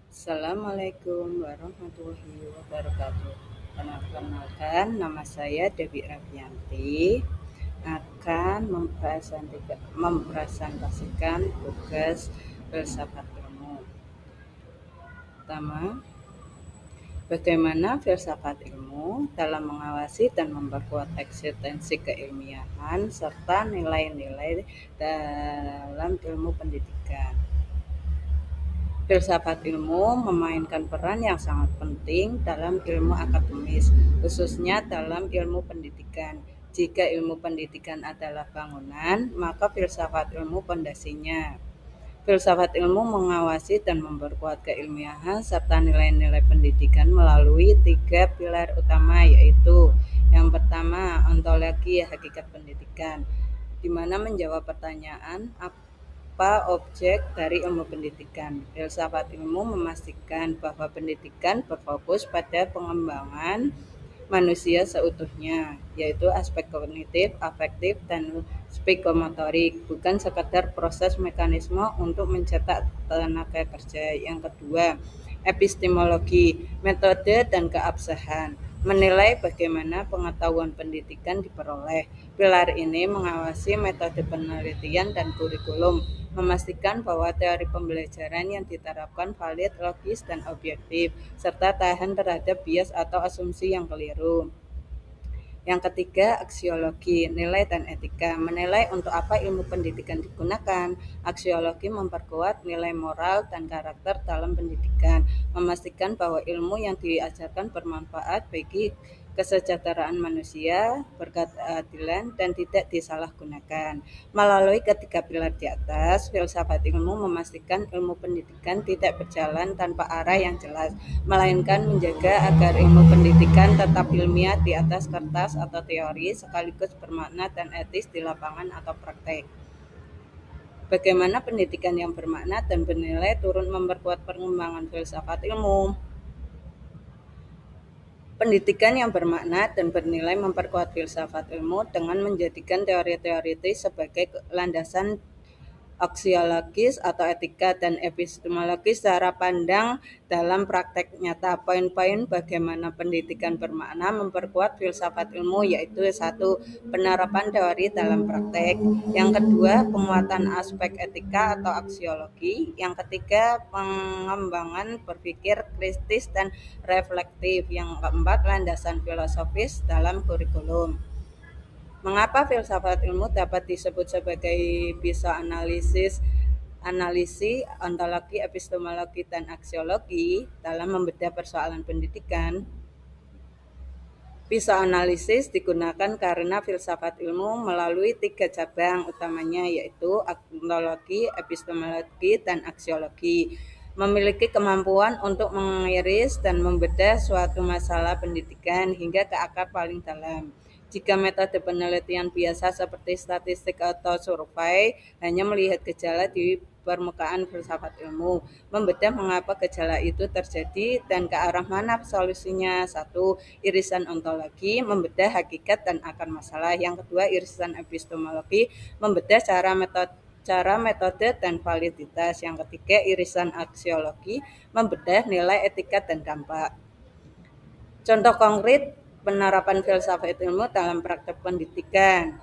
Assalamualaikum warahmatullahi wabarakatuh. Perkenalkan, nama saya Dewi Rafianti akan mempresentasikan tugas filsafat ilmu. Pertama, bagaimana filsafat ilmu dalam mengawasi dan memperkuat eksistensi keilmiahan serta nilai-nilai dalam ilmu pendidikan. Filsafat ilmu memainkan peran yang sangat penting dalam ilmu akademis, khususnya dalam ilmu pendidikan. Jika ilmu pendidikan adalah bangunan, maka filsafat ilmu pondasinya. Filsafat ilmu mengawasi dan memperkuat keilmiahan serta nilai-nilai pendidikan melalui 3 pilar utama, yaitu yang pertama, ontologi hakikat pendidikan, di mana menjawab pertanyaan apa objek dari ilmu pendidikan. Filsafat ilmu memastikan bahwa pendidikan berfokus pada pengembangan manusia seutuhnya, yaitu aspek kognitif, afektif, dan psikomotorik, bukan sekadar proses mekanisme untuk mencetak tenaga kerja. Yang kedua, epistemologi, metode dan keabsahan, menilai bagaimana pengetahuan pendidikan diperoleh. Pilar ini mengawasi metode penelitian dan kurikulum, memastikan bahwa teori pembelajaran yang diterapkan valid, logis, dan objektif, serta tahan terhadap bias atau asumsi yang keliru. Yang ketiga, aksiologi, nilai dan etika, menilai untuk apa ilmu pendidikan digunakan. Aksiologi memperkuat nilai moral dan karakter dalam pendidikan, memastikan bahwa ilmu yang diajarkan bermanfaat bagi kesejahteraan manusia, berkeadilan, dan tidak disalahgunakan. Melalui ketiga pilar di atas, filsafat ilmu memastikan ilmu pendidikan tidak berjalan tanpa arah yang jelas, melainkan menjaga agar ilmu pendidikan tetap ilmiah di atas kertas atau teori, sekaligus bermakna dan etis di lapangan atau praktek. Bagaimana pendidikan yang bermakna dan bernilai turut memperkuat pengembangan filsafat ilmu. Pendidikan yang bermakna dan bernilai memperkuat filsafat ilmu dengan menjadikan teori-teori sebagai landasan aksiologis atau etika dan epistemologis cara pandang dalam praktek nyata. Poin-poin bagaimana pendidikan bermakna memperkuat filsafat ilmu, yaitu 1. Penerapan teori dalam praktek. Yang kedua, penguatan aspek etika atau aksiologi. Yang ketiga, pengembangan berpikir kritis dan reflektif. Yang keempat, landasan filosofis dalam kurikulum. Mengapa filsafat ilmu dapat disebut sebagai bisa analisis, ontologi, epistemologi, dan aksiologi dalam membedah persoalan pendidikan? Bisa analisis digunakan karena filsafat ilmu melalui 3 cabang utamanya, yaitu ontologi, epistemologi, dan aksiologi. Memiliki kemampuan untuk mengiris dan membedah suatu masalah pendidikan hingga ke akar paling dalam. Jika metode penelitian biasa seperti statistik atau survei hanya melihat gejala di permukaan, filsafat ilmu membedah mengapa gejala itu terjadi dan ke arah mana solusinya. 1. Irisan ontologi, membedah hakikat dan akar masalah. Yang kedua, irisan epistemologi, membedah cara metode dan validitas. Yang ketiga, irisan aksiologi, membedah nilai, etika, dan dampak. Contoh konkret penerapan filsafat ilmu dalam praktek pendidikan,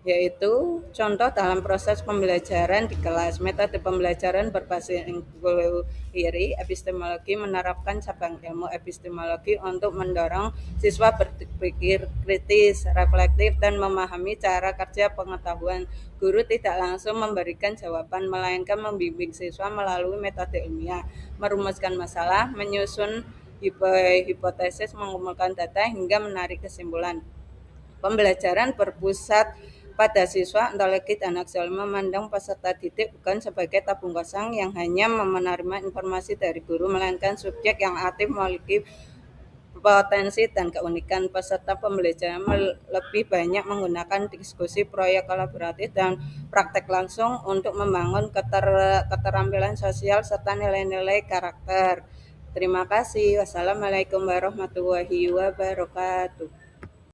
yaitu contoh dalam proses pembelajaran di kelas. Metode pembelajaran berbasis inquiry epistemologi menerapkan cabang ilmu epistemologi untuk mendorong siswa berpikir kritis, reflektif, dan memahami cara kerja pengetahuan. Guru tidak langsung memberikan jawaban, melainkan membimbing siswa melalui metode ilmiah, merumuskan masalah, menyusun hipotesis, mengumpulkan data, hingga menarik kesimpulan. Pembelajaran berpusat pada siswa, ontologi dan aksiologi memandang peserta didik bukan sebagai tabung kosong yang hanya menerima informasi dari guru, melainkan subjek yang aktif memiliki potensi dan keunikan. Peserta pembelajaran lebih banyak menggunakan diskusi, proyek kolaboratif, dan praktek langsung untuk membangun keterampilan sosial serta nilai-nilai karakter. Terima kasih. Wassalamualaikum warahmatullahi wabarakatuh.